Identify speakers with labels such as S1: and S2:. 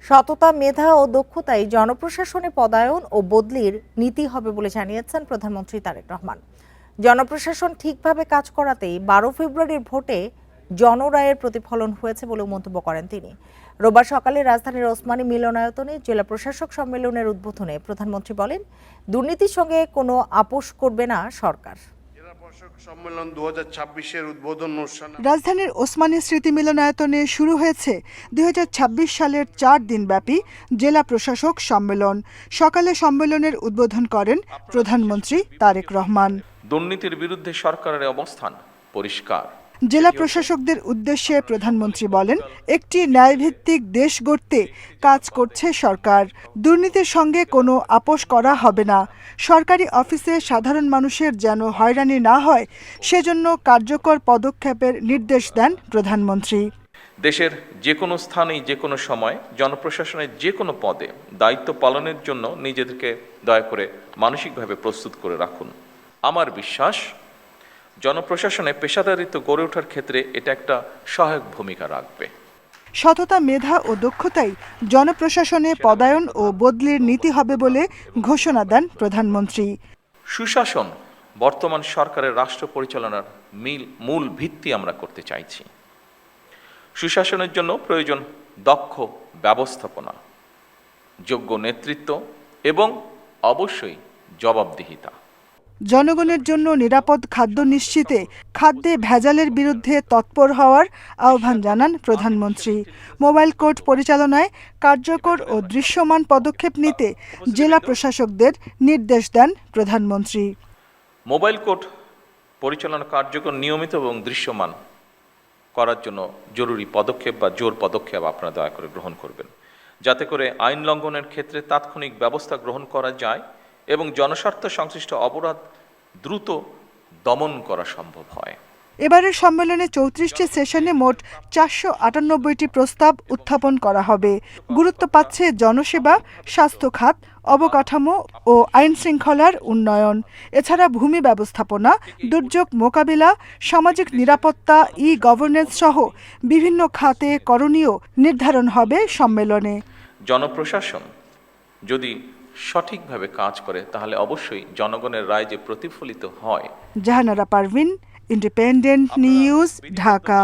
S1: সততা, মেধা ও দক্ষতায় জনপ্রশাসনে পদায়ন ও বদলির নীতি হবে বলে জানিয়েছেন প্রধানমন্ত্রী তারেক রহমান। জনপ্রশাসন ঠিকভাবে কাজ করাতেই 12 ফেব্রুয়ারির ভোটে জনরায়ের প্রতিফলন হয়েছে বলে মন্তব্য করেন তিনি। রোববার সকালে রাজধানীর ওসমানী মিলনায়তনে জেলা প্রশাসক সম্মেলনের উদ্বোধনে প্রধানমন্ত্রী বলেন, দুর্নীতির সঙ্গে কোনো আপোষ করবে না সরকার।
S2: সম্মেলন 2026-এর উদ্বোধন অনুষ্ঠানে
S3: রাজধানীর ওসমানী স্মৃতি মিলনায়তনে শুরু হয়েছে 2026 সালের 4 দিনব্যাপী জেলা প্রশাসক সম্মেলন। সকালে সম্মেলনের উদ্বোধন করেন প্রধানমন্ত্রী তারেক রহমান।
S4: দুর্নীতির বিরুদ্ধে সরকারের অবস্থান পরিষ্কার।
S3: জেলা প্রশাসকদের উদ্দেশ্যে প্রধানমন্ত্রী বলেন, একটি ন্যায়ভিত্তিক দেশ গড়তে কাজ করছে সরকার। দুর্নীতির সঙ্গে কোনো আপোষ করা হবে না। সরকারি অফিসে সাধারণ মানুষের যেন হয়রানি না হয়, সেজন্য কার্যকর পদক্ষেপের নির্দেশ দেন প্রধানমন্ত্রী।
S4: দেশের যে কোনো স্থানেই যে কোনো সময় জনপ্রশাসনের যে কোনো পদে দায়িত্ব পালনের জন্য নিজেদেরকে দয়া করে মানসিকভাবে প্রস্তুত করে রাখুন। আমার বিশ্বাস, জনপ্রশাসনে পেশাদারিত্ব গড়ে ওঠার ক্ষেত্রে এটা একটা সহায়ক ভূমিকা রাখবে।
S3: সততা, মেধা ও দক্ষতাই জনপ্রশাসনে পদায়ন ও বদলির নীতি হবে বলে ঘোষণা দেন প্রধানমন্ত্রী।
S4: সুশাসন বর্তমান সরকারের রাষ্ট্র পরিচালনার মূল ভিত্তি আমরা করতে চাইছি। সুশাসনের জন্য প্রয়োজন দক্ষ ব্যবস্থাপনা, যোগ্য নেতৃত্ব এবং অবশ্যই জবাবদিহিতা।
S3: জনগণের জন্য নিরাপদ খাদ্য নিশ্চিতে খাদ্যে ভেজালের বিরুদ্ধে তৎপর হওয়ার আহ্বান জানান প্রধানমন্ত্রী। মোবাইল কোর্ট পরিচালনায় কার্যকর ও দৃশ্যমান পদক্ষেপ নিতে জেলা প্রশাসকদের নির্দেশ দেন প্রধানমন্ত্রী।
S4: মোবাইল কোর্ট পরিচালনা কার্যকর, নিয়মিত এবং দৃশ্যমান করার জন্য জরুরি পদক্ষেপ বা জোর পদক্ষেপ আপনারা দয়া করে গ্রহণ করবেন, যাতে করে আইন লঙ্ঘনের ক্ষেত্রে তাৎক্ষণিক ব্যবস্থা গ্রহণ করা যায় এবং জনস্বার্থ সংশ্লিষ্ট অপরাধ দ্রুত দমন করা সম্ভব হয়।
S3: এবারের সম্মেলনে 34টি সেশনে মোট 498টি প্রস্তাব উত্থাপন করা হবে। গুরুত্ব পাচ্ছে জনসেবা, স্বাস্থ্য খাত, অবকাঠামো ও আইন শৃঙ্খলার উন্নয়ন। এছাড়া ভূমি ব্যবস্থাপনা, দুর্যোগ মোকাবিলা, সামাজিক নিরাপত্তা, গভর্নেন্স সহ বিভিন্ন খাতে করণীয় নির্ধারণ হবে সম্মেলনে।
S4: জনপ্রশাসন যদি সঠিকভাবে কাজ করে তাহলে অবশ্যই জনগণের রায় যে প্রতিফলিত হয়।
S3: Jahanara Parvin, independent news, Dhaka.